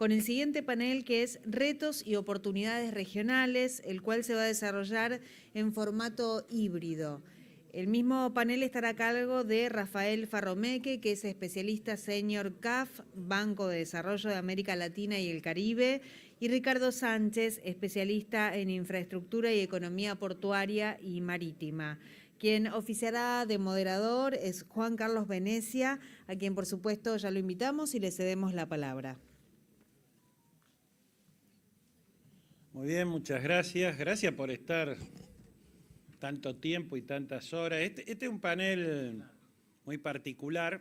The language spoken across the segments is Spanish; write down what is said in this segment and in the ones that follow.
con el siguiente panel que es Retos y Oportunidades Regionales, el cual se va a desarrollar en formato híbrido. El mismo panel estará a cargo de Rafael Farromeque, que es especialista senior CAF, Banco de Desarrollo de América Latina y el Caribe, y Ricardo Sánchez, especialista en infraestructura y economía portuaria y marítima. Quien oficiará de moderador es Juan Carlos Venecia, a quien por supuesto ya lo invitamos y le cedemos la palabra. Muy bien, muchas gracias. Gracias por estar tanto tiempo y tantas horas. Este es un panel muy particular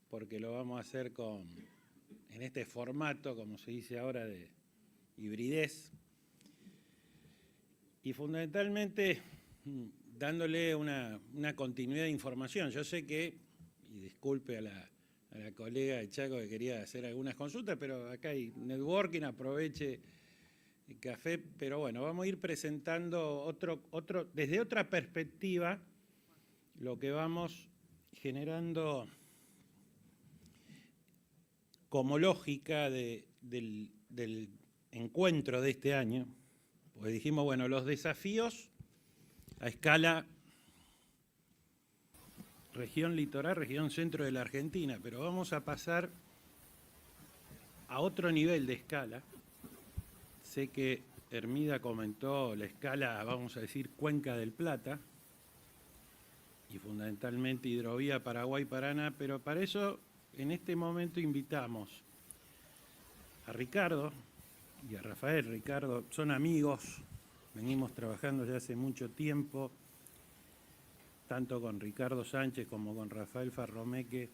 porque lo vamos a hacer en este formato, como se dice ahora, de hibridez. Y fundamentalmente dándole una continuidad de información. Yo sé que, y disculpe a la colega de Chaco que quería hacer algunas consultas, pero acá hay networking, aproveche el café, pero bueno, vamos a ir presentando desde otra perspectiva lo que vamos generando como lógica del encuentro de este año. Pues dijimos, bueno, los desafíos a escala región litoral, región centro de la Argentina, pero vamos a pasar a otro nivel de escala. Sé que Hermida comentó la escala, vamos a decir, Cuenca del Plata, y fundamentalmente hidrovía Paraguay-Paraná, pero para eso en este momento invitamos a Ricardo y a Rafael. Ricardo, son amigos, venimos trabajando ya hace mucho tiempo, tanto con Ricardo Sánchez como con Rafael Farromeque,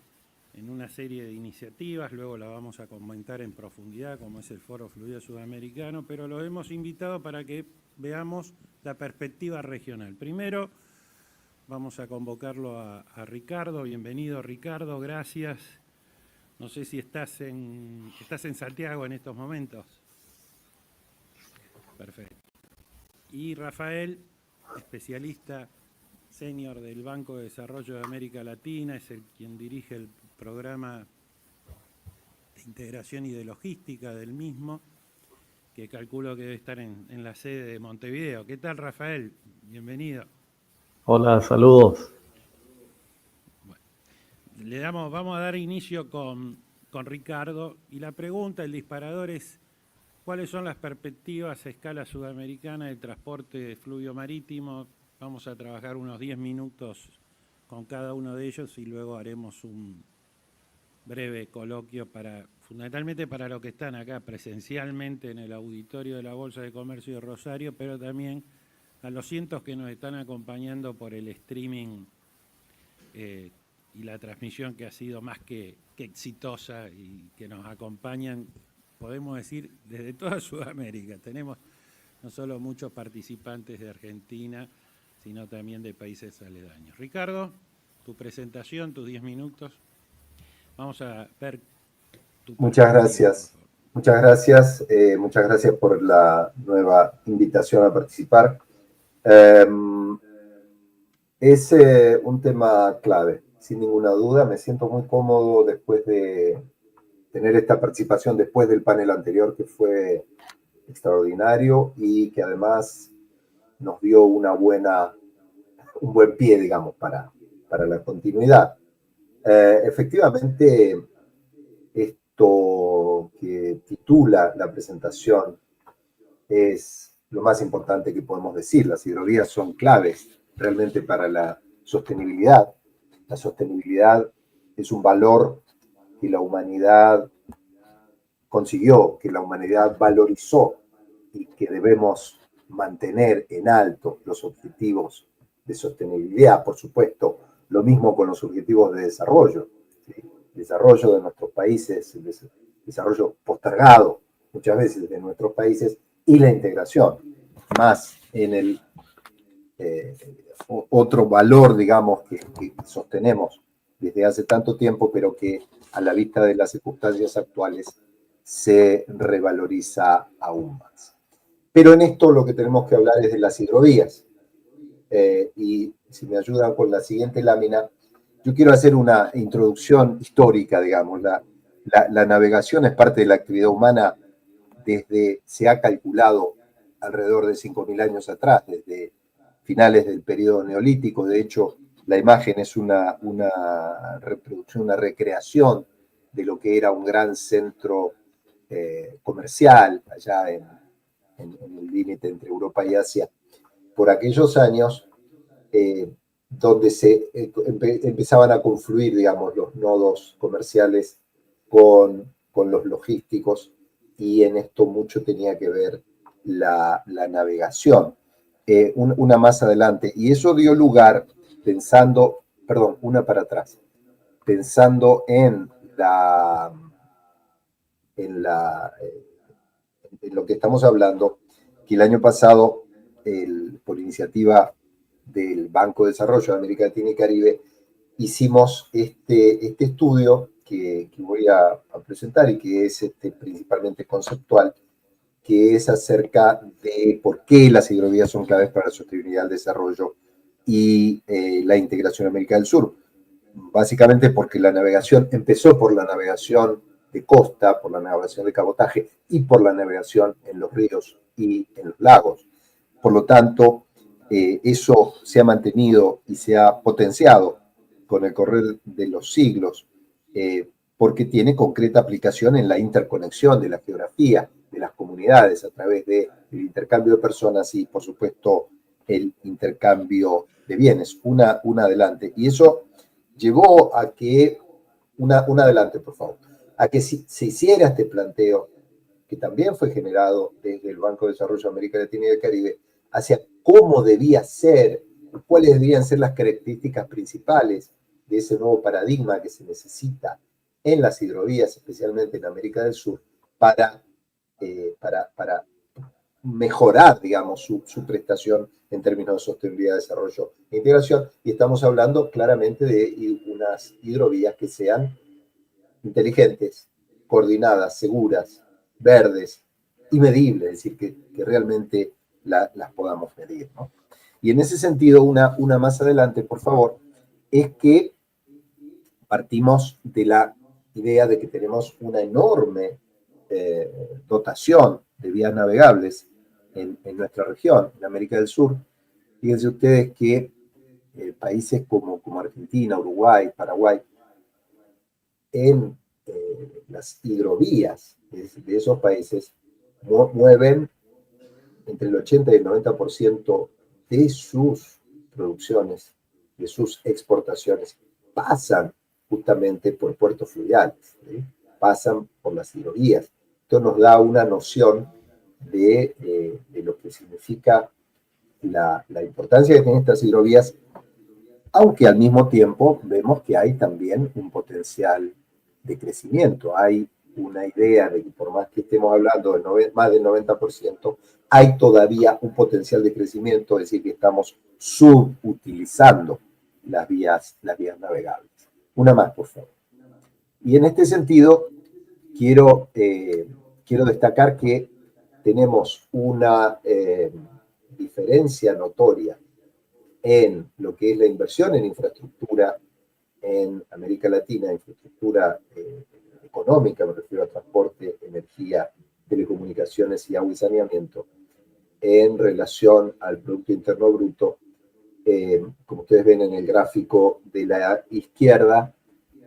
en una serie de iniciativas, luego la vamos a comentar en profundidad, como es el Foro Fluvial Sudamericano, pero lo hemos invitado para que veamos la perspectiva regional. Primero, vamos a convocarlo a Ricardo. Bienvenido, Ricardo, gracias. No sé si estás en Santiago en estos momentos. Perfecto. Y Rafael, especialista senior del Banco de Desarrollo de América Latina, es quien dirige el programa de integración y de logística del mismo, que calculo que debe estar en la sede de Montevideo. ¿Qué tal, Rafael? Bienvenido. Hola, saludos. Bueno, vamos a dar inicio con Ricardo, y la pregunta, el disparador es: ¿cuáles son las perspectivas a escala sudamericana del transporte fluvio marítimo? Vamos a trabajar unos 10 minutos con cada uno de ellos y luego haremos un breve coloquio fundamentalmente para los que están acá presencialmente en el auditorio de la Bolsa de Comercio de Rosario, pero también a los cientos que nos están acompañando por el streaming y la transmisión, que ha sido más que exitosa, y que nos acompañan, podemos decir, desde toda Sudamérica. Tenemos no solo muchos participantes de Argentina, sino también de países aledaños. Ricardo, tu presentación, tus 10 minutos. Vamos a ver tu... Muchas gracias. Muchas gracias. Muchas gracias por la nueva invitación a participar. Es un tema clave, sin ninguna duda. Me siento muy cómodo después de tener esta participación después del panel anterior, que fue extraordinario y que además nos dio un buen pie, digamos, para la continuidad. Efectivamente, esto que titula la presentación es lo más importante que podemos decir. Las hidrovías son claves realmente para la sostenibilidad. La sostenibilidad es un valor que la humanidad consiguió, que la humanidad valorizó, y que debemos mantener en alto los objetivos de sostenibilidad. Por supuesto, lo mismo con los objetivos de desarrollo. ¿Sí? Desarrollo de nuestros países, desarrollo postergado muchas veces de nuestros países, y la integración, más en el otro valor, digamos, que sostenemos desde hace tanto tiempo, pero que a la vista de las circunstancias actuales se revaloriza aún más. Pero en esto lo que tenemos que hablar es de las hidrovías. Y si me ayudan con la siguiente lámina, yo quiero hacer una introducción histórica, digamos. La navegación es parte de la actividad humana se ha calculado alrededor de 5.000 años atrás, desde finales del periodo neolítico. De hecho, la imagen es una reproducción, una recreación de lo que era un gran centro comercial allá en el límite entre Europa y Asia. Por aquellos años, donde empezaban a confluir, digamos, los nodos comerciales con los logísticos, y en esto mucho tenía que ver la navegación. Una más adelante, y eso dio lugar, una para atrás, pensando en lo que estamos hablando, que el año pasado, por iniciativa del Banco de Desarrollo de América Latina y Caribe, hicimos este estudio que voy a presentar y que es principalmente conceptual, que es acerca de por qué las hidrovías son claves para la sostenibilidad del desarrollo y la integración en América del Sur. Básicamente porque la navegación empezó por la navegación de costa, por la navegación de cabotaje y por la navegación en los ríos y en los lagos. Por lo tanto, eso se ha mantenido y se ha potenciado con el correr de los siglos, porque tiene concreta aplicación en la interconexión de la geografía, de las comunidades, a través del intercambio de personas y, por supuesto, el intercambio de bienes. Una adelante. Y eso llevó a que, una adelante, por favor, a que se hiciera este planteo, que también fue generado desde el Banco de Desarrollo de América Latina y del Caribe, hacia cómo debía ser, cuáles debían ser las características principales de ese nuevo paradigma que se necesita en las hidrovías, especialmente en América del Sur, para mejorar, digamos, su prestación en términos de sostenibilidad, desarrollo e integración. Y estamos hablando claramente de unas hidrovías que sean inteligentes, coordinadas, seguras, verdes y medibles, es decir, que realmente las podamos medir, ¿no? Y en ese sentido, una más adelante, por favor, es que partimos de la idea de que tenemos una enorme dotación de vías navegables en nuestra región, en América del Sur. Fíjense ustedes que países como Argentina, Uruguay, Paraguay, en las hidrovías de esos países mueven entre el 80 y el 90% de sus producciones, de sus exportaciones, pasan justamente por puertos fluviales, ¿sí? Pasan por las hidrovías. Esto nos da una noción de lo que significa la importancia que tienen estas hidrovías, aunque al mismo tiempo vemos que hay también un potencial de crecimiento. Hay una idea de que por más que estemos hablando de más del 90%, hay todavía un potencial de crecimiento, es decir, que estamos subutilizando las vías navegables. Una más, por favor. Y en este sentido, quiero destacar que tenemos una diferencia notoria en lo que es la inversión en infraestructura en América Latina, infraestructura económica, me refiero a transporte, energía, telecomunicaciones y agua y saneamiento, en relación al Producto Interno Bruto. Como ustedes ven en el gráfico de la izquierda,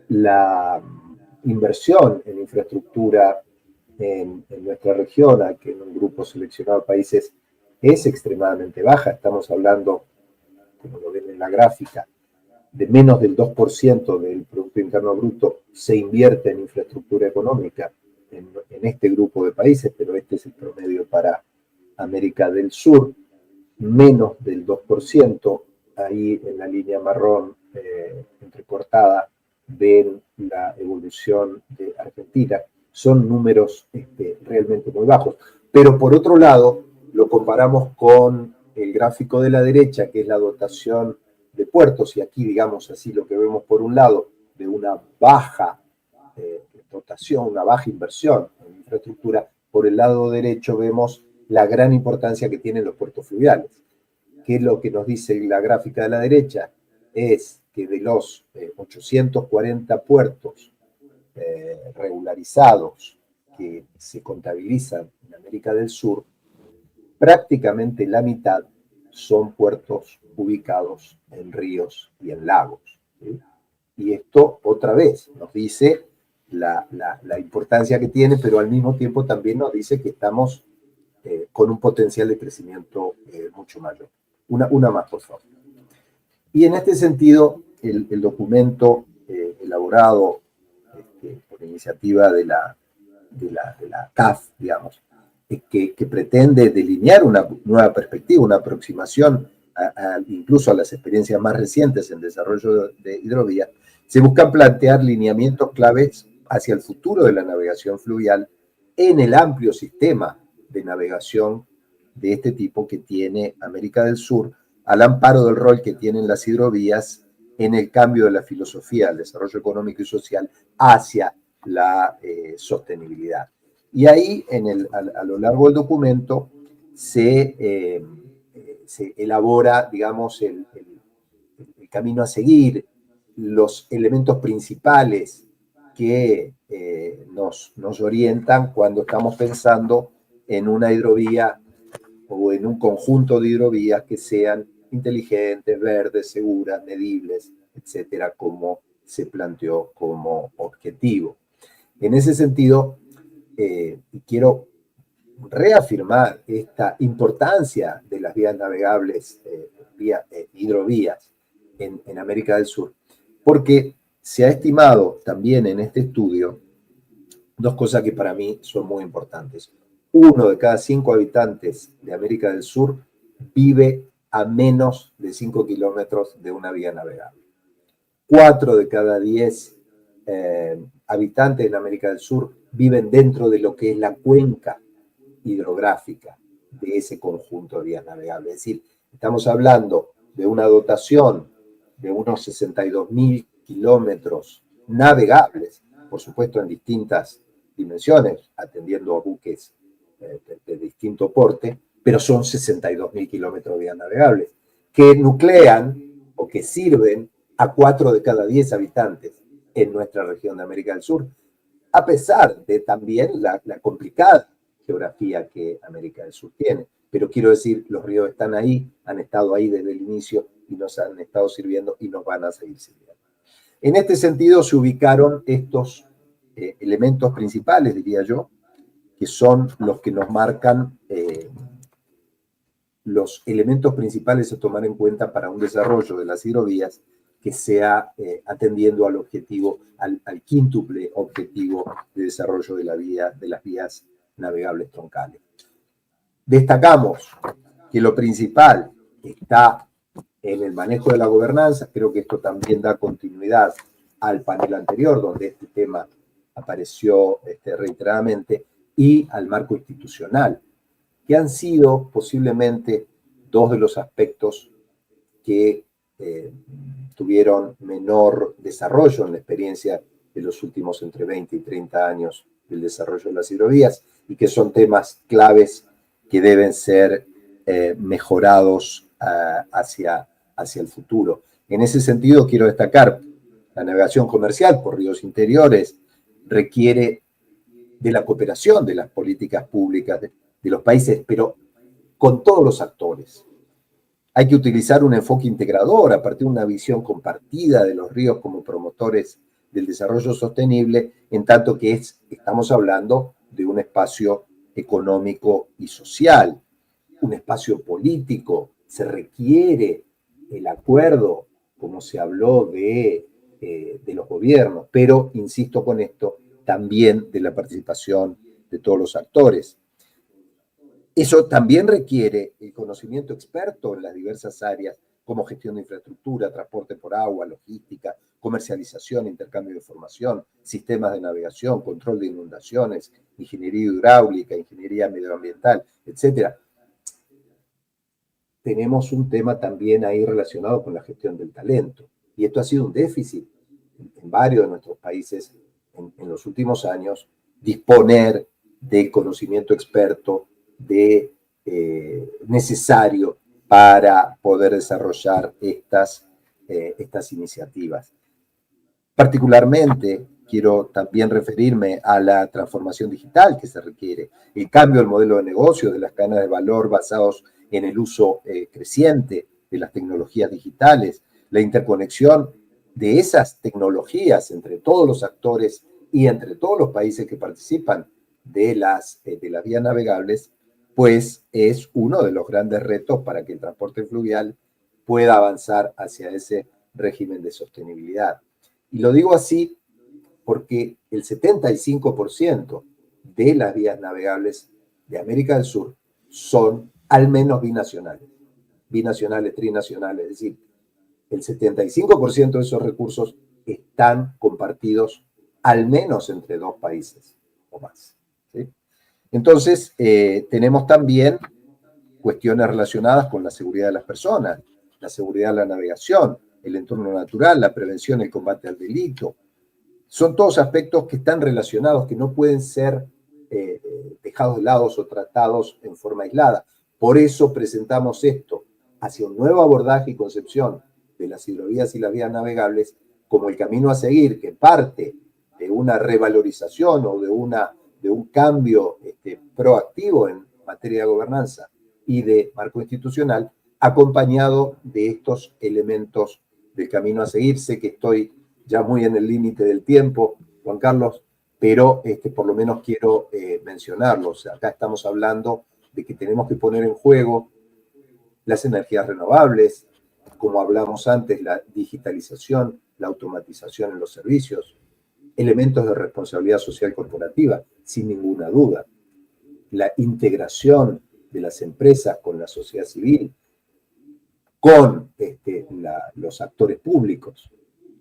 la inversión en infraestructura en nuestra región, que en un grupo seleccionado de países es extremadamente baja. Estamos hablando, como lo ven en la gráfica, de menos del 2% del Producto Interno Bruto se invierte en infraestructura económica en este grupo de países, pero este es el promedio para América del Sur, menos del 2%, ahí en la línea marrón entrecortada ven la evolución de Argentina. Son números realmente muy bajos. Pero por otro lado, lo comparamos con el gráfico de la derecha, que es la dotación de puertos, y aquí, digamos así, lo que vemos por un lado, de una baja dotación, una baja inversión en infraestructura. Por el lado derecho vemos la gran importancia que tienen los puertos fluviales. ¿Qué es lo que nos dice la gráfica de la derecha? Es que de los 840 puertos regularizados que se contabilizan en América del Sur, prácticamente la mitad son puertos ubicados en ríos y en lagos, ¿sí? Y esto otra vez nos dice la importancia que tiene, pero al mismo tiempo también nos dice que estamos con un potencial de crecimiento mucho mayor. Una más, por favor. Y en este sentido, el documento elaborado por iniciativa de la CAF, digamos, que pretende delinear una nueva perspectiva, una aproximación incluso a las experiencias más recientes en desarrollo de hidrovías, se buscan plantear lineamientos claves hacia el futuro de la navegación fluvial en el amplio sistema de navegación de este tipo que tiene América del Sur, al amparo del rol que tienen las hidrovías en el cambio de la filosofía del desarrollo económico y social hacia la sostenibilidad. Y ahí, a lo largo del documento, se elabora, digamos, el camino a seguir, los elementos principales que nos orientan cuando estamos pensando en una hidrovía o en un conjunto de hidrovías que sean inteligentes, verdes, seguras, medibles, etcétera, como se planteó como objetivo. En ese sentido, quiero reafirmar esta importancia de las vías navegables, hidrovías en América del Sur, porque se ha estimado también en este estudio dos cosas que para mí son muy importantes. 1 de cada 5 habitantes de América del Sur vive a menos de 5 kilómetros de una vía navegable. 4 de cada 10 habitantes en América del Sur viven dentro de lo que es la cuenca hidrográfica de ese conjunto de vías navegables. Es decir, estamos hablando de una dotación de unos 62.000 kilómetros navegables, por supuesto en distintas dimensiones, atendiendo a buques de distinto porte, pero son 62.000 kilómetros de vías navegables, que nuclean o que sirven a 4 de cada 10 habitantes en nuestra región de América del Sur, a pesar de también la complicada geografía que América del Sur tiene. Pero quiero decir, los ríos están ahí, han estado ahí desde el inicio y nos han estado sirviendo y nos van a seguir sirviendo. En este sentido se ubicaron estos elementos principales, diría yo, que son los que nos marcan los elementos principales a tomar en cuenta para un desarrollo de las hidrovías que sea atendiendo al objetivo, al quíntuple objetivo de desarrollo de las vías navegables troncales. Destacamos que lo principal está en el manejo de la gobernanza. Creo que esto también da continuidad al panel anterior, donde este tema apareció reiteradamente, y al marco institucional, que han sido posiblemente dos de los aspectos que tuvieron menor desarrollo en la experiencia de los últimos entre 20 y 30 años del desarrollo de las hidrovías, y que son temas claves que deben ser mejorados hacia el futuro. En ese sentido, quiero destacar la navegación comercial por ríos interiores requiere de la cooperación de las políticas públicas de los países, pero con todos los actores. Hay que utilizar un enfoque integrador a partir de una visión compartida de los ríos como promotores del desarrollo sostenible, en tanto que estamos hablando de un espacio económico y social, un espacio político. Se requiere el acuerdo, como se habló de los gobiernos, pero, insisto con esto, también de la participación de todos los actores. Eso también requiere el conocimiento experto en las diversas áreas, como gestión de infraestructura, transporte por agua, logística, comercialización, intercambio de información, sistemas de navegación, control de inundaciones, ingeniería hidráulica, ingeniería medioambiental, etc. Tenemos un tema también ahí relacionado con la gestión del talento. Y esto ha sido un déficit en varios de nuestros países en los últimos años, disponer del conocimiento experto necesario para poder desarrollar estas iniciativas. Particularmente quiero también referirme a la transformación digital que se requiere, el cambio del modelo de negocio de las cadenas de valor basados en el uso creciente de las tecnologías digitales, la interconexión de esas tecnologías entre todos los actores y entre todos los países que participan de las vías navegables, pues es uno de los grandes retos para que el transporte fluvial pueda avanzar hacia ese régimen de sostenibilidad. Y lo digo así porque el 75% de las vías navegables de América del Sur son al menos binacionales, trinacionales, es decir, el 75% de esos recursos están compartidos al menos entre dos países o más, ¿sí? Entonces, tenemos también cuestiones relacionadas con la seguridad de las personas, la seguridad de la navegación, el entorno natural, la prevención y el combate al delito. Son todos aspectos que están relacionados, que no pueden ser dejados de lado o tratados en forma aislada. Por eso presentamos esto hacia un nuevo abordaje y concepción de las hidrovías y las vías navegables como el camino a seguir, que parte de una revalorización o de un cambio proactivo en materia de gobernanza y de marco institucional, acompañado de estos elementos del camino a seguir. Sé que estoy ya muy en el límite del tiempo, Juan Carlos, pero por lo menos quiero mencionarlos. Acá estamos hablando de que tenemos que poner en juego las energías renovables, como hablamos antes, la digitalización, la automatización en los servicios, elementos de responsabilidad social corporativa, sin ninguna duda, la integración de las empresas con la sociedad civil, con los actores públicos,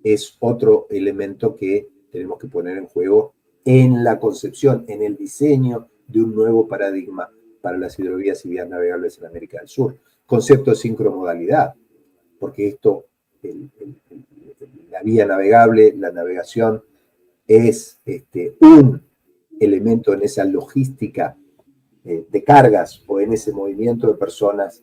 es otro elemento que tenemos que poner en juego en la concepción, en el diseño de un nuevo paradigma para las hidrovías y vías navegables en América del Sur. Concepto de sincromodalidad, porque la vía navegable, la navegación, es un elemento en esa logística de cargas o en ese movimiento de personas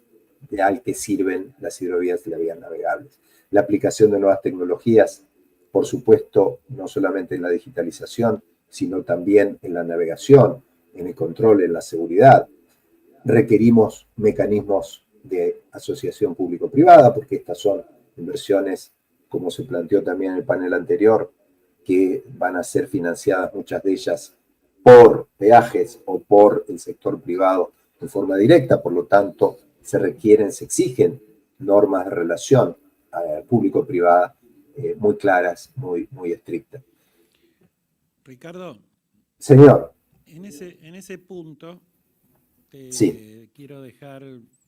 al que sirven las hidrovías y las vías navegables. La aplicación de nuevas tecnologías, por supuesto, no solamente en la digitalización, sino también en la navegación, en el control, en la seguridad. Requerimos mecanismos de asociación público-privada, porque estas son inversiones, como se planteó también en el panel anterior, que van a ser financiadas, muchas de ellas, por peajes o por el sector privado de forma directa. Por lo tanto, se exigen normas de relación público-privada muy claras, muy estrictas. Ricardo. Señor. En ese punto sí. Quiero dejar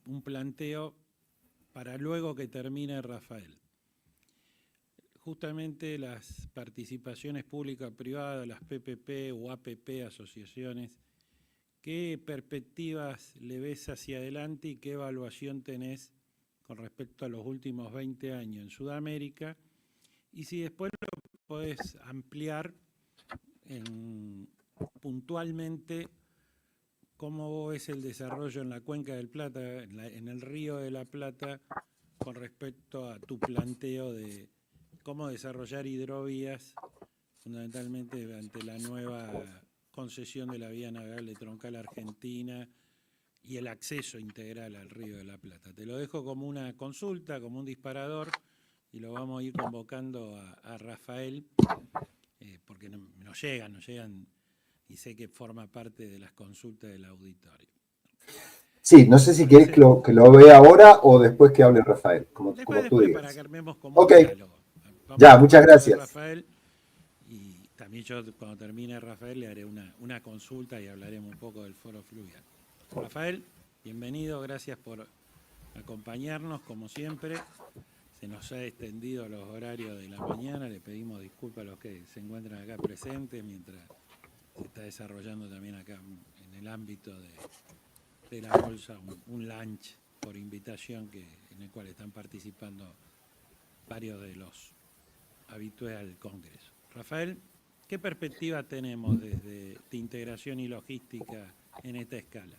un planteo para luego que termine Rafael. Justamente las participaciones públicas privadas, las PPP o APP, asociaciones, ¿qué perspectivas le ves hacia adelante y qué evaluación tenés con respecto a los últimos 20 años en Sudamérica? Y si después lo podés ampliar puntualmente, ¿cómo ves el desarrollo en la Cuenca del Plata, en el Río de la Plata, con respecto a tu planteo de cómo desarrollar hidrovías, fundamentalmente ante la nueva concesión de la vía navegable troncal argentina y el acceso integral al Río de la Plata? Te lo dejo como una consulta, como un disparador, y lo vamos a ir convocando a Rafael, porque nos llegan, y sé que forma parte de las consultas del auditorio. Sí, no sé si querés que lo vea ahora o después que hable Rafael, como tú digas. Para que armemos como un diálogo. Ya, muchas gracias. Rafael, y también yo cuando termine Rafael le haré una consulta y hablaremos un poco del foro fluvial. Rafael, bienvenido, gracias por acompañarnos como siempre. Se nos ha extendido los horarios de la mañana, le pedimos disculpas a los que se encuentran acá presentes mientras se está desarrollando también acá en el ámbito de la bolsa un lunch por invitación en el cual están participando varios de los habituales al Congreso. Rafael, ¿qué perspectiva tenemos desde de integración y logística en esta escala?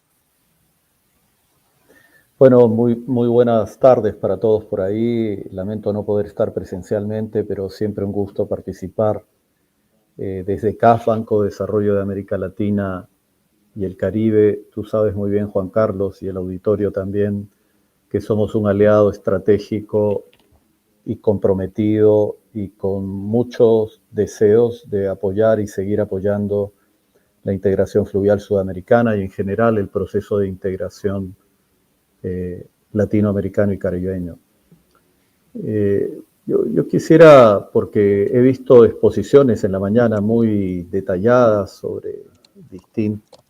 Bueno, muy buenas tardes para todos por ahí. Lamento no poder estar presencialmente, pero siempre un gusto participar desde CAF, Banco de Desarrollo de América Latina y el Caribe. Tú sabes muy bien, Juan Carlos, y el auditorio también, que somos un aliado estratégico y comprometido y con muchos deseos de apoyar y seguir apoyando la integración fluvial sudamericana y en general el proceso de integración latinoamericano y caribeño. Yo quisiera, porque he visto exposiciones en la mañana muy detalladas sobre distintos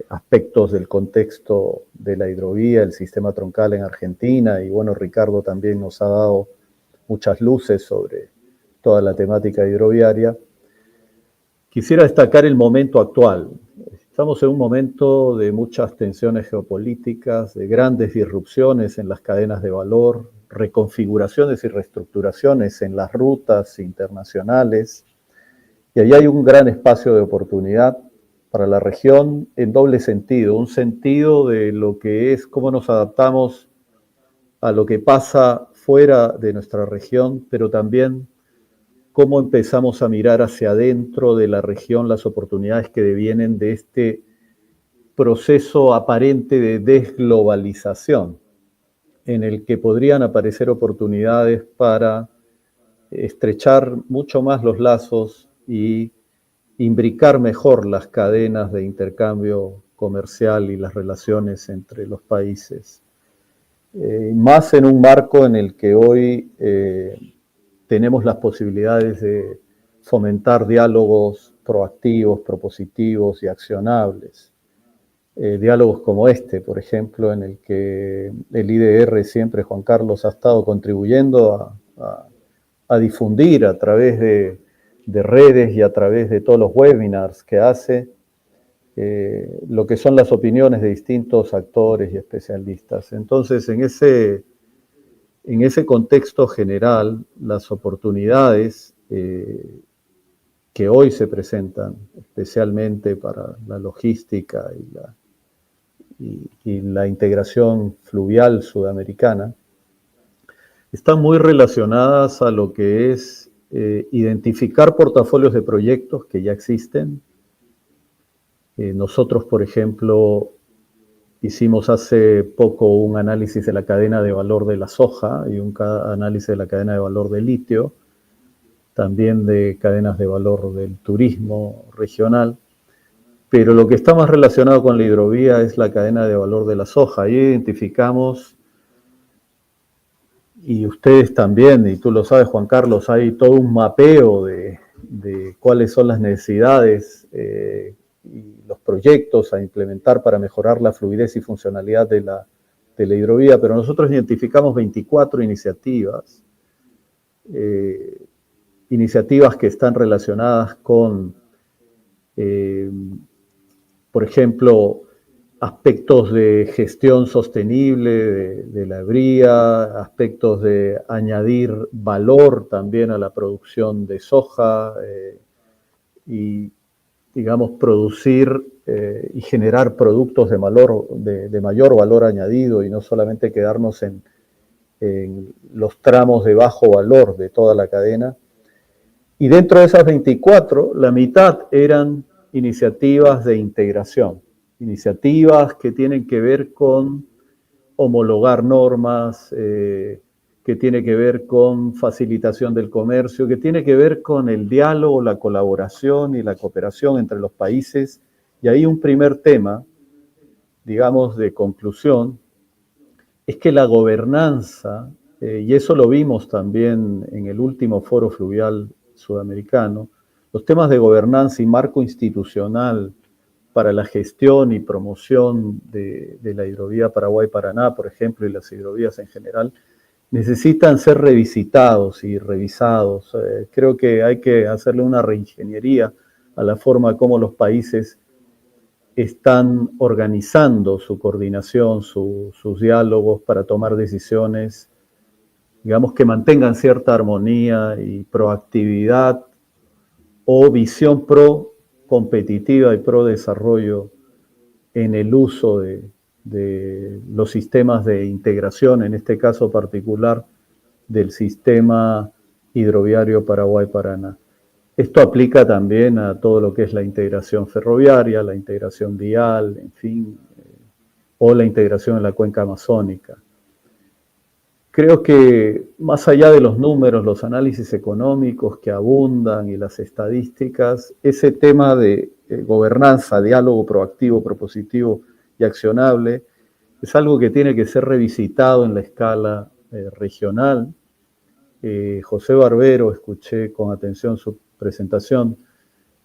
aspectos del contexto de la hidrovía, el sistema troncal en Argentina, y bueno, Ricardo también nos ha dado muchas luces sobre toda la temática hidroviaria. Quisiera destacar el momento actual. Estamos en un momento de muchas tensiones geopolíticas, de grandes disrupciones en las cadenas de valor, reconfiguraciones y reestructuraciones en las rutas internacionales, y ahí hay un gran espacio de oportunidad para la región en doble sentido, un sentido de lo que es cómo nos adaptamos a lo que pasa fuera de nuestra región, pero también cómo empezamos a mirar hacia adentro de la región las oportunidades que devienen de este proceso aparente de desglobalización, en el que podrían aparecer oportunidades para estrechar mucho más los lazos y imbricar mejor las cadenas de intercambio comercial y las relaciones entre los países. Más en un marco en el que hoy tenemos las posibilidades de fomentar diálogos proactivos, propositivos y accionables. Diálogos como este, por ejemplo, en el que el IDR siempre, Juan Carlos, ha estado contribuyendo a difundir a través de redes y a través de todos los webinars que hace, lo que son las opiniones de distintos actores y especialistas. Entonces, en ese contexto general, las oportunidades que hoy se presentan, especialmente para la logística y la integración fluvial sudamericana, están muy relacionadas a lo que es identificar portafolios de proyectos que ya existen. Nosotros, por ejemplo, hicimos hace poco un análisis de la cadena de valor de la soja y un análisis de la cadena de valor del litio, también de cadenas de valor del turismo regional, pero lo que está más relacionado con la hidrovía es la cadena de valor de la soja. Ahí identificamos, y ustedes también, y tú lo sabes, Juan Carlos, hay todo un mapeo de cuáles son las necesidades y los proyectos a implementar para mejorar la fluidez y funcionalidad de la hidrovía, pero nosotros identificamos 24 iniciativas, iniciativas que están relacionadas con, por ejemplo, aspectos de gestión sostenible de la hebría, aspectos de añadir valor también a la producción de soja y, digamos, producir y generar productos de mayor valor añadido y no solamente quedarnos en los tramos de bajo valor de toda la cadena. Y dentro de esas 24, la mitad eran iniciativas de integración, iniciativas que tienen que ver con homologar normas, que tiene que ver con facilitación del comercio, que tiene que ver con el diálogo, la colaboración y la cooperación entre los países. Y ahí un primer tema, digamos, de conclusión, es que la gobernanza, y eso lo vimos también en el último foro fluvial sudamericano, los temas de gobernanza y marco institucional para la gestión y promoción de la hidrovía Paraguay-Paraná, por ejemplo, y las hidrovías en general, necesitan ser revisitados y revisados. Creo que hay que hacerle una reingeniería a la forma como los países están organizando su coordinación, sus diálogos para tomar decisiones, digamos, que mantengan cierta armonía y proactividad o visión pro competitiva y pro desarrollo en el uso de los sistemas de integración, en este caso particular del sistema hidroviario Paraguay-Paraná. Esto aplica también a todo lo que es la integración ferroviaria, la integración vial, en fin, o la integración en la cuenca amazónica. Creo que más allá de los números, los análisis económicos que abundan y las estadísticas, ese tema de gobernanza, diálogo proactivo, propositivo y accionable es algo que tiene que ser revisitado en la escala regional. José Barbero, escuché con atención su presentación,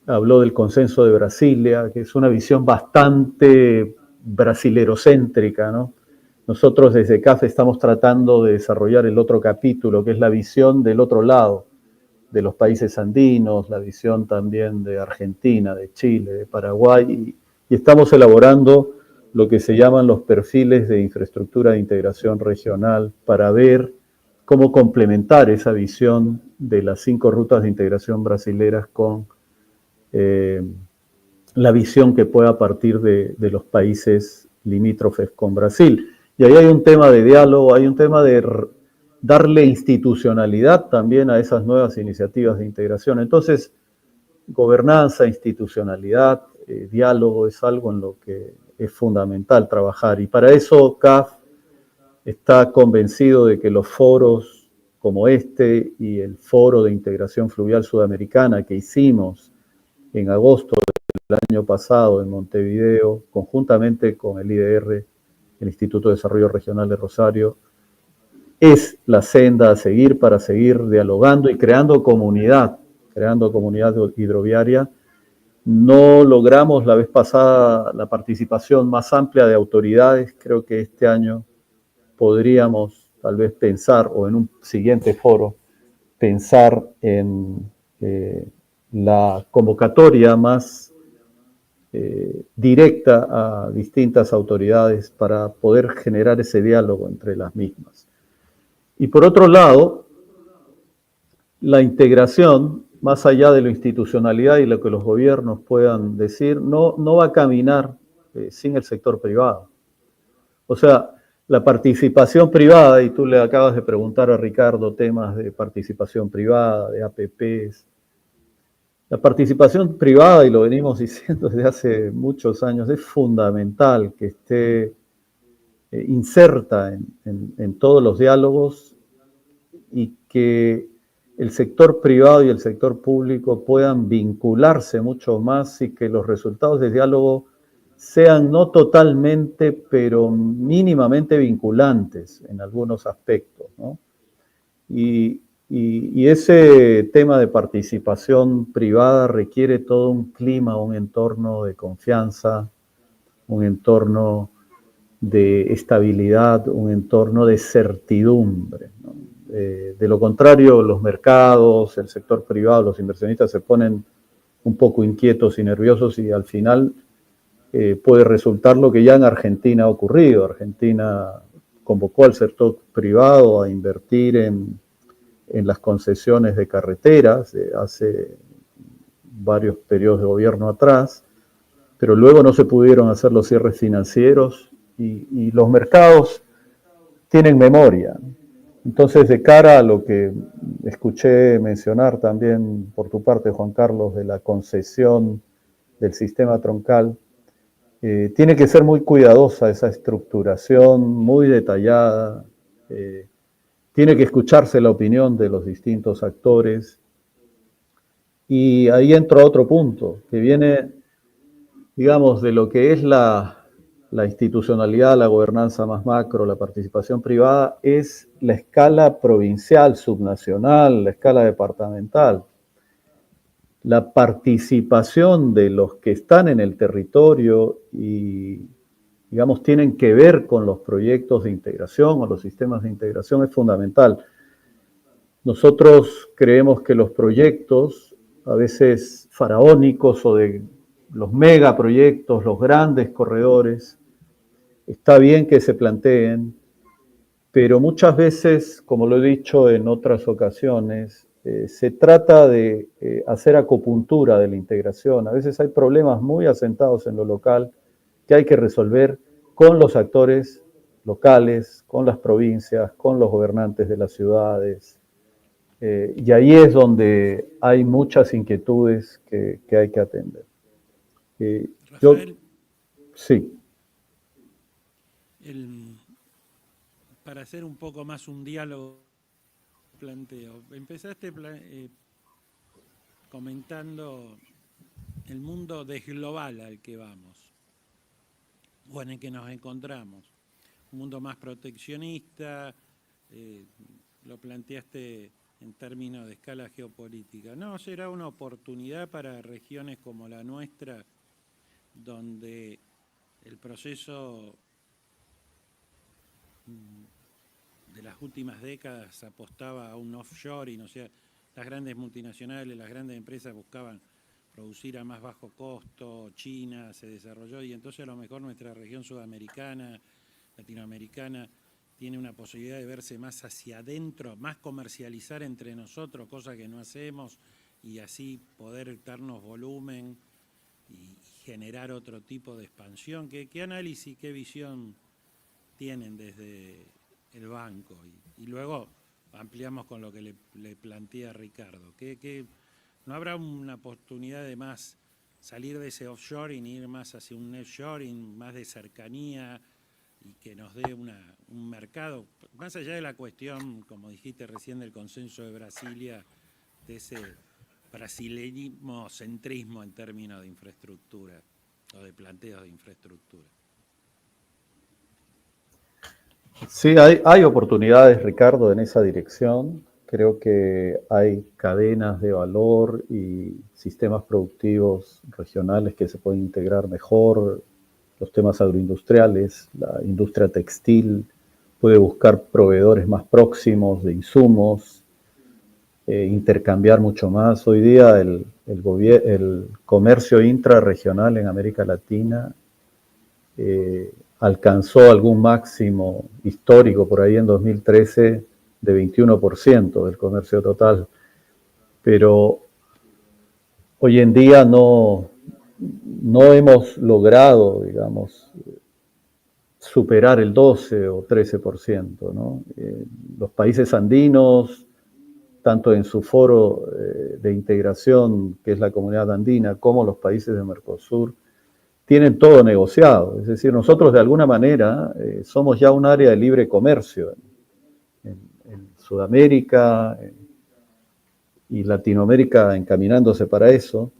habló del consenso de Brasilia, que es una visión bastante brasilerocéntrica, ¿no? Nosotros desde CAF estamos tratando de desarrollar el otro capítulo, que es la visión del otro lado, de los países andinos, la visión también de Argentina, de Chile, de Paraguay, y estamos elaborando lo que se llaman los perfiles de infraestructura de integración regional para ver cómo complementar esa visión de las 5 rutas de integración brasileras con la visión que pueda partir de los países limítrofes con Brasil. Y ahí hay un tema de diálogo, hay un tema de darle institucionalidad también a esas nuevas iniciativas de integración. Entonces, gobernanza, institucionalidad, diálogo es algo en lo que es fundamental trabajar. Y para eso CAF está convencido de que los foros como este y el Foro de Integración Fluvial Sudamericana que hicimos en agosto del año pasado en Montevideo, conjuntamente con el IDR, el Instituto de Desarrollo Regional de Rosario, es la senda a seguir para seguir dialogando y creando comunidad hidroviaria. No logramos la vez pasada la participación más amplia de autoridades. Creo que este año podríamos tal vez pensar, o en un siguiente foro, pensar en la convocatoria más directa a distintas autoridades para poder generar ese diálogo entre las mismas. Y por otro lado, la integración, más allá de la institucionalidad y lo que los gobiernos puedan decir, no va a caminar sin el sector privado. O sea, la participación privada, y tú le acabas de preguntar a Ricardo temas de participación privada, de APPs, la participación privada, y lo venimos diciendo desde hace muchos años, es fundamental que esté inserta en todos los diálogos y que el sector privado y el sector público puedan vincularse mucho más y que los resultados del diálogo sean no totalmente, pero mínimamente vinculantes en algunos aspectos, ¿no? Y ese tema de participación privada requiere todo un clima, un entorno de confianza, un entorno de estabilidad, un entorno de certidumbre, ¿no? De lo contrario, los mercados, el sector privado, los inversionistas se ponen un poco inquietos y nerviosos y al final puede resultar lo que ya en Argentina ha ocurrido. Argentina convocó al sector privado a invertir en las concesiones de carreteras hace varios periodos de gobierno atrás, pero luego no se pudieron hacer los cierres financieros y los mercados tienen memoria. Entonces, de cara a lo que escuché mencionar también por tu parte, Juan Carlos, de la concesión del sistema troncal, tiene que ser muy cuidadosa esa estructuración, muy detallada. Tiene que escucharse la opinión de los distintos actores. Y ahí entra otro punto, que viene, digamos, de lo que es la institucionalidad, la gobernanza más macro, la participación privada, es la escala provincial, subnacional, la escala departamental. La participación de los que están en el territorio y, digamos, tienen que ver con los proyectos de integración o los sistemas de integración es fundamental. Nosotros creemos que los proyectos, a veces faraónicos o de los megaproyectos, los grandes corredores, está bien que se planteen, pero muchas veces, como lo he dicho en otras ocasiones, se trata de hacer acupuntura de la integración. A veces hay problemas muy asentados en lo local que hay que resolver con los actores locales, con las provincias, con los gobernantes de las ciudades. Y ahí es donde hay muchas inquietudes que hay que atender. Rafael, sí. Para hacer un poco más un diálogo, planteo. Empezaste comentando el mundo desglobal al que vamos, o en el que nos encontramos. Un mundo más proteccionista, lo planteaste en términos de escala geopolítica. ¿No será una oportunidad para regiones como la nuestra, donde el proceso de las últimas décadas apostaba a un offshoring, o sea, las grandes multinacionales, las grandes empresas buscaban producir a más bajo costo, China se desarrolló y entonces a lo mejor nuestra región sudamericana, latinoamericana, tiene una posibilidad de verse más hacia adentro, más comercializar entre nosotros, cosa que no hacemos, y así poder darnos volumen y generar otro tipo de expansión? ¿Qué análisis, qué visión tienen desde el banco? Y luego ampliamos con lo que le plantea Ricardo. ¿No habrá una oportunidad de más salir de ese offshoring y ir más hacia un nearshoring, más de cercanía y que nos dé un mercado, más allá de la cuestión, como dijiste recién, del consenso de Brasilia, de ese brasileñismo centrismo en términos de infraestructura o de planteos de infraestructura? Sí, hay oportunidades, Ricardo, en esa dirección. Creo que hay cadenas de valor y sistemas productivos regionales que se pueden integrar mejor. Los temas agroindustriales, la industria textil puede buscar proveedores más próximos de insumos, intercambiar mucho más. Hoy día el comercio intrarregional en América Latina alcanzó algún máximo histórico por ahí en 2013 de 21% del comercio total, pero hoy en día no hemos logrado, digamos, superar el 12 o 13%, ¿no? Los países andinos, tanto en su foro de integración, que es la Comunidad Andina, como los países de Mercosur, tienen todo negociado. Es decir, nosotros de alguna manera somos ya un área de libre comercio en Sudamérica y Latinoamérica encaminándose para eso,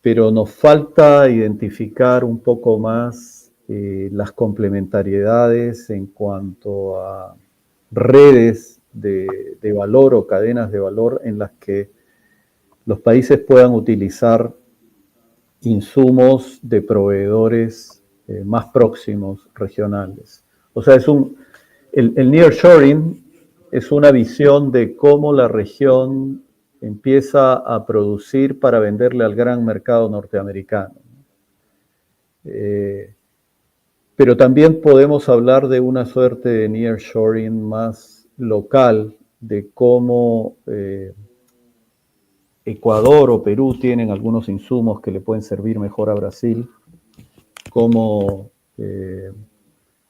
pero nos falta identificar un poco más las complementariedades en cuanto a redes de valor o cadenas de valor en las que los países puedan utilizar insumos de proveedores más próximos, regionales. O sea, el nearshoring es una visión de cómo la región empieza a producir para venderle al gran mercado norteamericano. Pero también podemos hablar de una suerte de nearshoring más local, de cómo Ecuador o Perú tienen algunos insumos que le pueden servir mejor a Brasil, como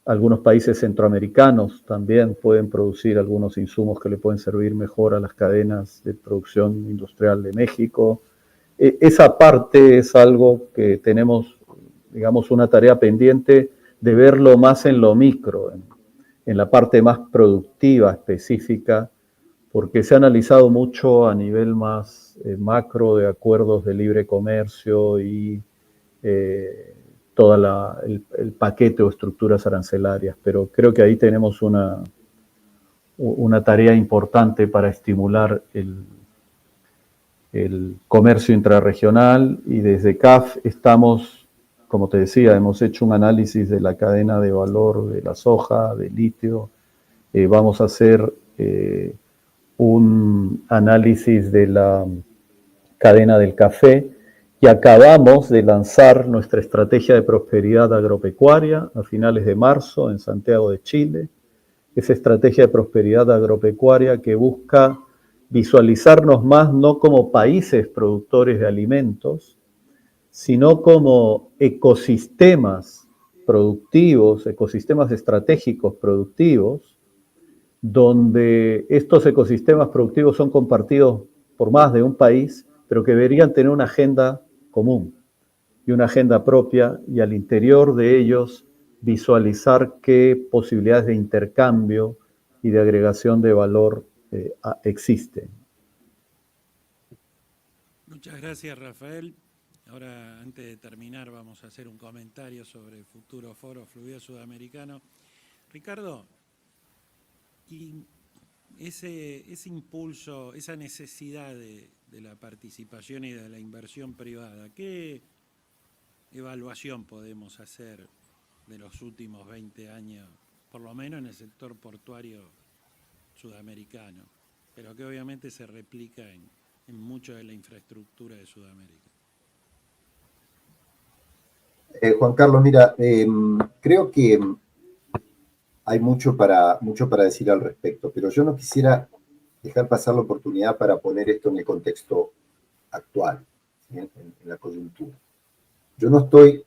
algunos países centroamericanos también pueden producir algunos insumos que le pueden servir mejor a las cadenas de producción industrial de México. Esa parte es algo que tenemos, digamos, una tarea pendiente de verlo más en lo micro, en la parte más productiva, específica, porque se ha analizado mucho a nivel más macro de acuerdos de libre comercio y todo el paquete o estructuras arancelarias, pero creo que ahí tenemos una tarea importante para estimular el comercio intrarregional, y desde CAF estamos, como te decía, hemos hecho un análisis de la cadena de valor de la soja, del litio, vamos a hacer un análisis de la cadena del café, y acabamos de lanzar nuestra estrategia de prosperidad agropecuaria a finales de marzo en Santiago de Chile. Esa estrategia de prosperidad agropecuaria que busca visualizarnos más no como países productores de alimentos, sino como ecosistemas productivos, ecosistemas estratégicos productivos, donde estos ecosistemas productivos son compartidos por más de un país, pero que deberían tener una agenda común y una agenda propia, y al interior de ellos visualizar qué posibilidades de intercambio y de agregación de valor existen. Muchas gracias, Rafael. Ahora, antes de terminar, vamos a hacer un comentario sobre el futuro Foro Fluvial Sudamericano. Ricardo, y ese impulso, esa necesidad de la participación y de la inversión privada, ¿qué evaluación podemos hacer de los últimos 20 años, por lo menos en el sector portuario sudamericano, pero que obviamente se replica en mucho de la infraestructura de Sudamérica? Juan Carlos, mira, creo que hay mucho para decir al respecto, pero yo no quisiera dejar pasar la oportunidad para poner esto en el contexto actual, ¿sí? en la coyuntura. Yo no estoy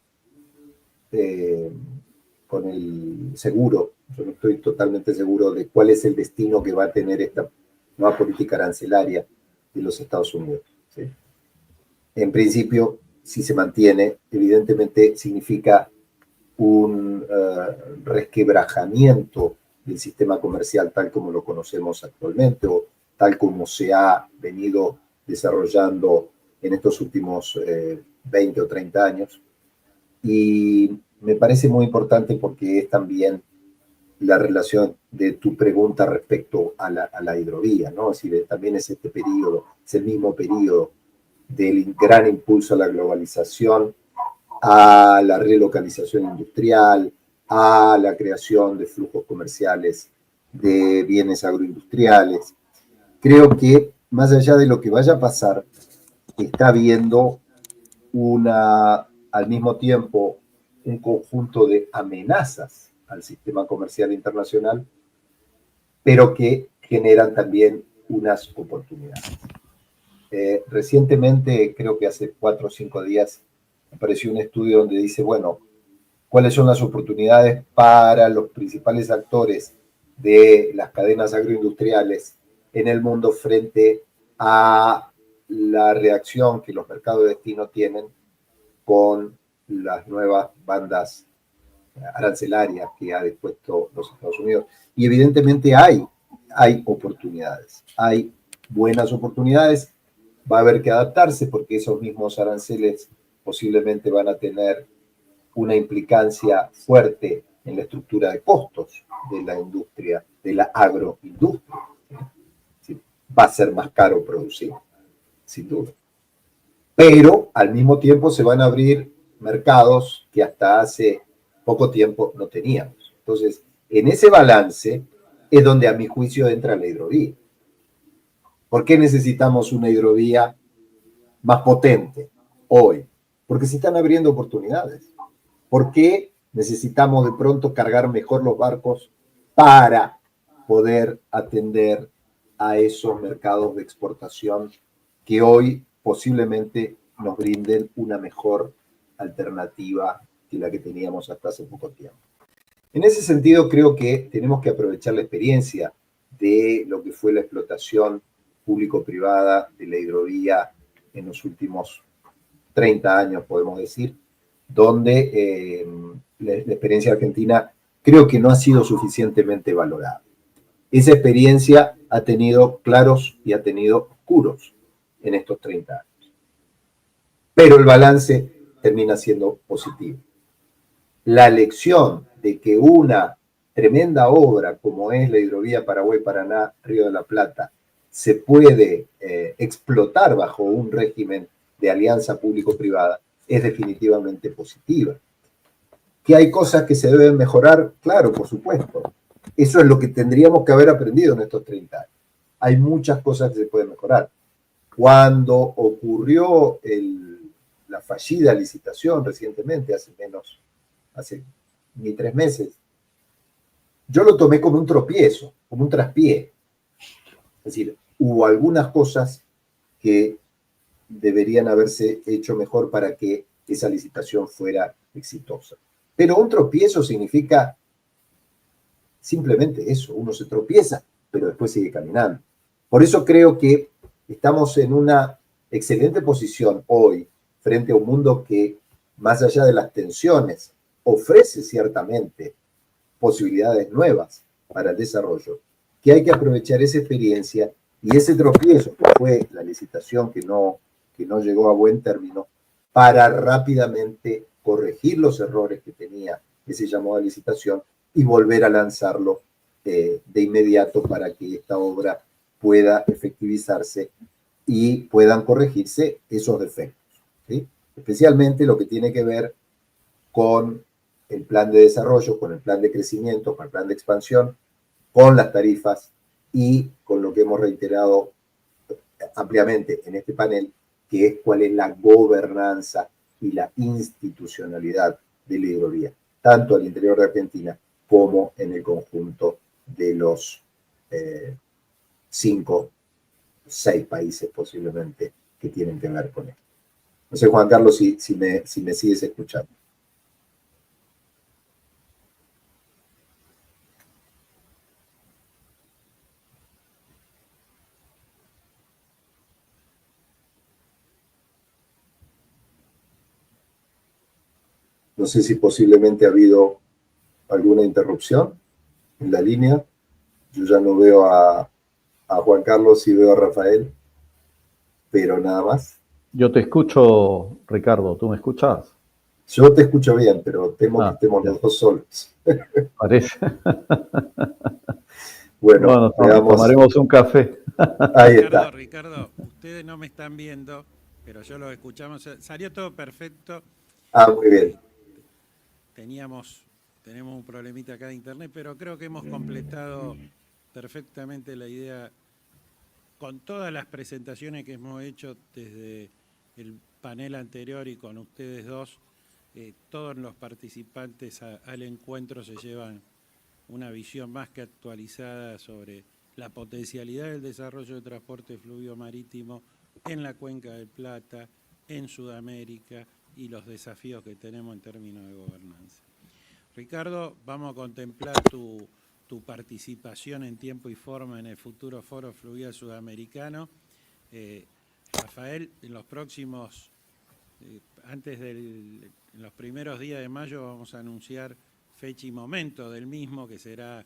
con el seguro, yo no estoy totalmente seguro de cuál es el destino que va a tener esta nueva política arancelaria de los Estados Unidos, ¿sí? En principio, si se mantiene, evidentemente significa un resquebrajamiento del sistema comercial tal como lo conocemos actualmente o tal como se ha venido desarrollando en estos últimos 20 o 30 años. Y me parece muy importante porque es también la relación de tu pregunta respecto a la hidrovía, ¿no? Es decir, también es este periodo, es el mismo periodo del gran impulso a la globalización, a la relocalización industrial, a la creación de flujos comerciales de bienes agroindustriales. Creo que más allá de lo que vaya a pasar, está habiendo al mismo tiempo un conjunto de amenazas al sistema comercial internacional, pero que generan también unas oportunidades. Recientemente, creo que hace 4 o 5 días, apareció un estudio donde dice, bueno, ¿cuáles son las oportunidades para los principales actores de las cadenas agroindustriales en el mundo frente a la reacción que los mercados de destino tienen con las nuevas bandas arancelarias que ha dispuesto los Estados Unidos? Y evidentemente hay oportunidades, hay buenas oportunidades. Va a haber que adaptarse porque esos mismos aranceles posiblemente van a tener una implicancia fuerte en la estructura de costos de la industria, de la agroindustria. ¿Sí? Va a ser más caro producir, sin duda. Pero al mismo tiempo se van a abrir mercados que hasta hace poco tiempo no teníamos. Entonces, en ese balance es donde a mi juicio entra la hidrovía. ¿Por qué necesitamos una hidrovía más potente hoy? Porque se están abriendo oportunidades. ¿Por qué necesitamos de pronto cargar mejor los barcos para poder atender a esos mercados de exportación que hoy posiblemente nos brinden una mejor alternativa que la que teníamos hasta hace poco tiempo? En ese sentido, creo que tenemos que aprovechar la experiencia de lo que fue la explotación público-privada de la hidrovía en los últimos 30 años, podemos decir, donde la experiencia argentina creo que no ha sido suficientemente valorada. Esa experiencia ha tenido claros y ha tenido oscuros en estos 30 años. Pero el balance termina siendo positivo. La lección de que una tremenda obra como es la hidrovía Paraguay-Paraná, Río de la Plata, se puede explotar bajo un régimen de alianza público-privada es definitivamente positiva. ¿Que hay cosas que se deben mejorar? Claro, por supuesto. Eso es lo que tendríamos que haber aprendido en estos 30 años. Hay muchas cosas que se pueden mejorar. Cuando ocurrió la fallida licitación recientemente, hace ni 3 meses, yo lo tomé como un tropiezo, como un traspié. Es decir, hubo algunas cosas que deberían haberse hecho mejor para que esa licitación fuera exitosa. Pero un tropiezo significa simplemente eso, uno se tropieza, pero después sigue caminando. Por eso creo que estamos en una excelente posición hoy frente a un mundo que, más allá de las tensiones, ofrece ciertamente posibilidades nuevas para el desarrollo, que hay que aprovechar esa experiencia y ese tropiezo que fue la licitación que no llegó a buen término, para rápidamente corregir los errores que tenía ese llamado a licitación y volver a lanzarlo de inmediato para que esta obra pueda efectivizarse y puedan corregirse esos defectos, ¿sí? Especialmente lo que tiene que ver con el plan de desarrollo, con el plan de crecimiento, con el plan de expansión, con las tarifas y con lo que hemos reiterado ampliamente en este panel, que es cuál es la gobernanza y la institucionalidad de la hidrovía, tanto al interior de Argentina como en el conjunto de los 5, 6 países posiblemente que tienen que ver con esto. No sé, Juan Carlos, si me sigues escuchando. No sé si posiblemente ha habido alguna interrupción en la línea. Yo ya no veo a Juan Carlos y veo a Rafael, pero nada más. Yo te escucho, Ricardo, ¿tú me escuchas? Yo te escucho bien, pero temo que estemos ya. los dos solos. Parece. Bueno, tomaremos un café. Ahí está. Ricardo, ustedes no me están viendo, pero yo lo escuchamos. Salió todo perfecto. Muy bien. Tenemos un problemita acá de internet, pero creo que hemos completado perfectamente la idea con todas las presentaciones que hemos hecho desde el panel anterior y con ustedes dos. Todos los participantes al encuentro se llevan una visión más que actualizada sobre la potencialidad del desarrollo de transporte fluvio marítimo en la Cuenca del Plata, en Sudamérica y los desafíos que tenemos en términos de gobernanza. Ricardo, vamos a contemplar tu participación en tiempo y forma en el futuro Foro Fluvial Sudamericano. Rafael, en los próximos, en los primeros días de mayo vamos a anunciar fecha y momento del mismo, que será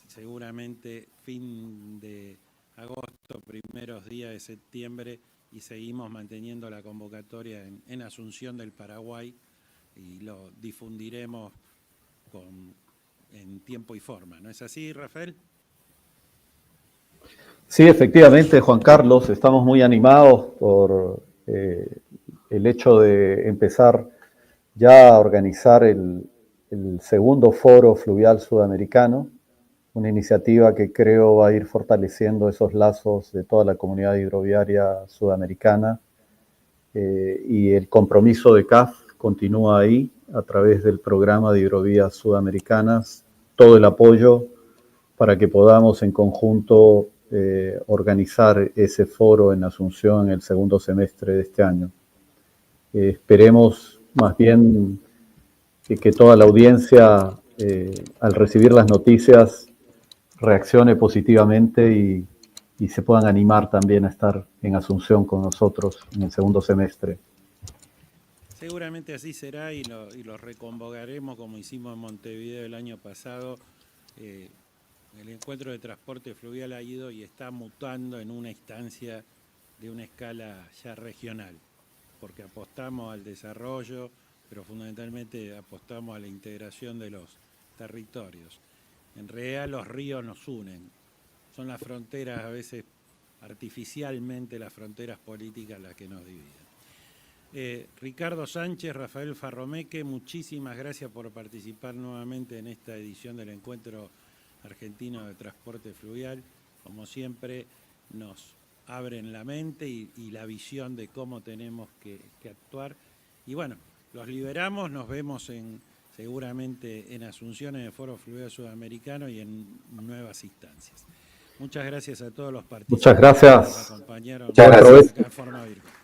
seguramente fin de agosto, primeros días de septiembre, y seguimos manteniendo la convocatoria en Asunción del Paraguay y lo difundiremos en tiempo y forma. ¿No es así, Rafael? Sí, efectivamente, Juan Carlos, estamos muy animados por el hecho de empezar ya a organizar el segundo Foro Fluvial Sudamericano, una iniciativa que creo va a ir fortaleciendo esos lazos de toda la comunidad hidroviaria sudamericana, y el compromiso de CAF continúa ahí a través del programa de hidrovías sudamericanas, todo el apoyo para que podamos en conjunto organizar ese foro en Asunción en el segundo semestre de este año. Esperemos más bien que toda la audiencia, al recibir las noticias, reaccione positivamente y se puedan animar también a estar en Asunción con nosotros en el segundo semestre. Seguramente así será y lo reconvocaremos como hicimos en Montevideo el año pasado. El encuentro de transporte fluvial ha ido y está mutando en una instancia de una escala ya regional, porque apostamos al desarrollo, pero fundamentalmente apostamos a la integración de los territorios. En realidad los ríos nos unen, son las fronteras, a veces artificialmente las fronteras políticas las que nos dividen. Ricardo Sánchez, Rafael Farromeque, muchísimas gracias por participar nuevamente en esta edición del Encuentro Argentino de Transporte Fluvial. Como siempre, nos abren la mente y la visión de cómo tenemos que actuar. Y bueno, los liberamos, nos vemos seguramente en Asunción, en el Foro Fluvial Sudamericano y en nuevas instancias. Muchas gracias a todos los participantes. Muchas gracias. Que nos acompañaron. Muchas gracias. Acá en forma virtual.